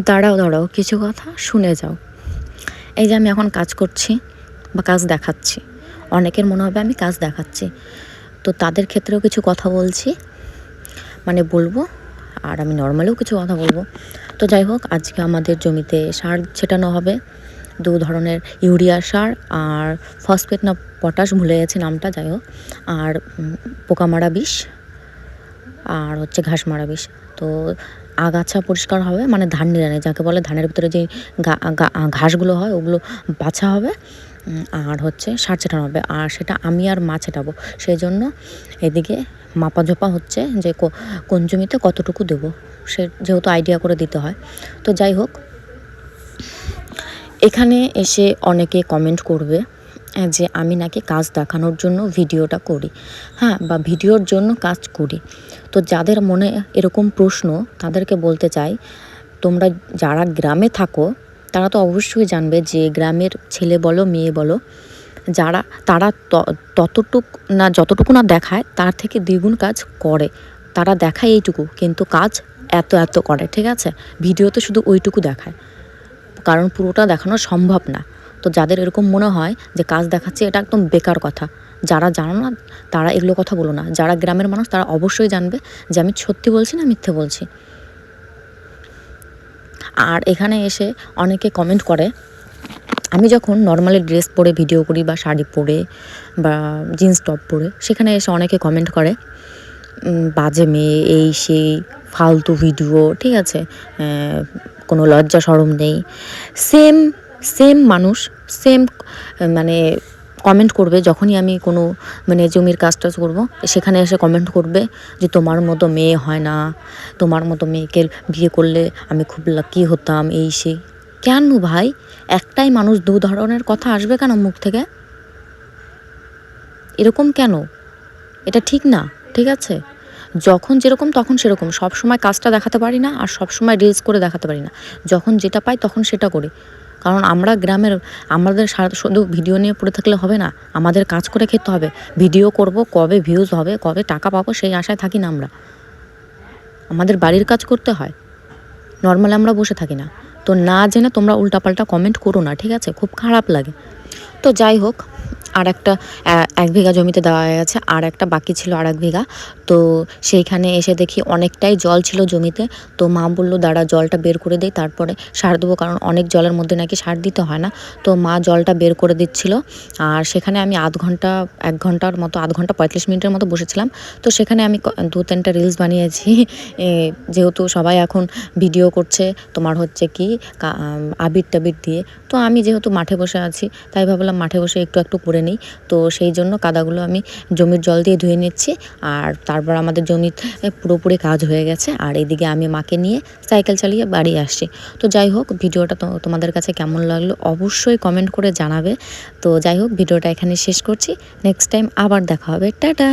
দাঁড়াও দাঁড়াও, কিছু কথা শুনে যাও। এই যে আমি এখন কাজ করছি বা কাজ দেখাচ্ছি, অনেকের মনে হবে আমি কাজ দেখাচ্ছি, তো তাদের ক্ষেত্রেও কিছু কথা বলছি, মানে বলবো, আর আমি নর্মালিও কিছু কথা বলবো। তো যাই হোক, আজকে আমাদের জমিতে সার ছেটানো হবে, দু ধরনের, ইউরিয়া সার আর ফসফেট না পটাশ, ভুলে গেছি নামটা, যাই হোক, আর পোকা মারা বিষ আর হচ্ছে ঘাস মারা বিষ। তো আগাছা পরিষ্কার হবে, মানে ধান নিড়ানি যাকে বলে, ধানের ভিতরে যে ঘাসগুলো হয় ওগুলো বাছা হবে, আর হচ্ছে সার ছেটানো হবে, আর সেটা আমি আর মা ছেটাবো। সেই জন্য এদিকে মাপাঝোপা হচ্ছে যে কোন জমিতে কতটুকু দেবো, সে যেহেতু আইডিয়া করে দিতে হয়। তো যাই হোক, এখানে এসে অনেকে কমেন্ট করবে যে আমি নাকি কাজ দেখানোর জন্য ভিডিওটা করি, হ্যাঁ, বা ভিডিওর জন্য কাজ করি। তো যাদের মনে এরকম প্রশ্ন, তাদেরকে বলতে চাই, তোমরা যারা গ্রামে থাকো তারা তো অবশ্যই জানবে যে গ্রামের ছেলে বলো মেয়ে বলো, তারা যতটুকু না দেখায় তার থেকে দ্বিগুণ কাজ করে। তারা দেখায় এইটুকু, কিন্তু কাজ এত করে, ঠিক আছে? ভিডিওতে শুধু ওইটুকু দেখায়, কারণ পুরোটা দেখানো সম্ভব না। তো যাদের এরকম মনে হয় যে কাজ দেখাচ্ছে, এটা একদম বেকার কথা। যারা জানো না তারা এগুলো কথা বলো না। যারা গ্রামের মানুষ তারা অবশ্যই জানবে যে আমি সত্যি বলছি না মিথ্যে বলছি। আর এখানে এসে অনেকে কমেন্ট করে, আমি যখন নর্মালি ড্রেস পরে ভিডিও করি বা শাড়ি পরে বা জিন্স টপ পরে, সেখানে এসে অনেকে কমেন্ট করে বাজে মেয়ে, এই সেই, ফালতু ভিডিও, ঠিক আছে, কোনো লজ্জা শরম নেই। সেম মানুষ সেম মানে কমেন্ট করবে যখনই আমি কোনো মানে জমির কাজ টাজ করবো, সেখানে এসে কমেন্ট করবে যে তোমার মতো মেয়ে হয় না, তোমার মতো মেয়েকে বিয়ে করলে আমি খুব লাকি হতাম, এই সেই। কেন ভাই, একটাই মানুষ, দু ধরনের কথা আসবে কেন মুখ থেকে? এরকম কেন? এটা ঠিক না, ঠিক আছে? যখন যেরকম তখন সেরকম, সব সময় কাজটা দেখাতে পারি না, আর সব সময় রিলস করে দেখাতে পারি না। যখন যেটা পাই তখন সেটা করি, কারণ আমরা গ্রামের, আমাদের শুধু ভিডিও নিয়ে পড়ে থাকলে হবে না, আমাদের কাজ করে খেতে হবে। ভিডিও করব, কবে ভিউজ হবে, কবে টাকা পাবো, সেই আশায় থাকি না আমরা। আমাদের বাড়ির কাজ করতে হয়, নর্মালি আমরা বসে থাকি না। তো না জেনে তোমরা উল্টাপাল্টা কমেন্ট করো না, ঠিক আছে? খুব খারাপ লাগে। তো যাই হোক, আর একটা 1 বিঘা জমিতে দেওয়া হয়ে গেছে, আর একটা বাকি ছিল 1.5 বিঘা। তো সেইখানে এসে দেখি অনেকটাই জল ছিল জমিতে। তো মা বললো দাঁড়া জলটা বের করে দেই, তারপরে সার দেবো, কারণ অনেক জলের মধ্যে নাকি সার দিতে হয় না। তো মা জলটা বের করে দিচ্ছিল, আর সেখানে আমি 1 ঘন্টার মতো, 1 ঘন্টা 45 মিনিটের মতো বসেছিলাম। তো সেখানে আমি 2-3টা রিলস বানিয়েছি। যেহেতু সবাই এখন ভিডিও করছে তোমার হচ্ছে কি আবির টাবির দিয়ে, তো আমি যেহেতু মাঠে বসে আছি, তাই ভাবলাম মাঠে বসে একটু করে নিই। তো সেই জন্য কাদাগুলো আমি জমির জল দিয়ে ধুয়ে নিচ্ছি, আর তারপর আমাদের জমিতে পুরোপুরি কাজ হয়ে গেছে। আর এদিকে আমি মাকে নিয়ে সাইকেল চালিয়ে বাড়ি আসছি। তো যাই হোক, ভিডিওটা তোমাদের কাছে কেমন লাগলো অবশ্যই কমেন্ট করে জানাবে। তো যাই হোক, ভিডিওটা এখানে শেষ করছি, নেক্সট টাইম আবার দেখা হবে, টাটা।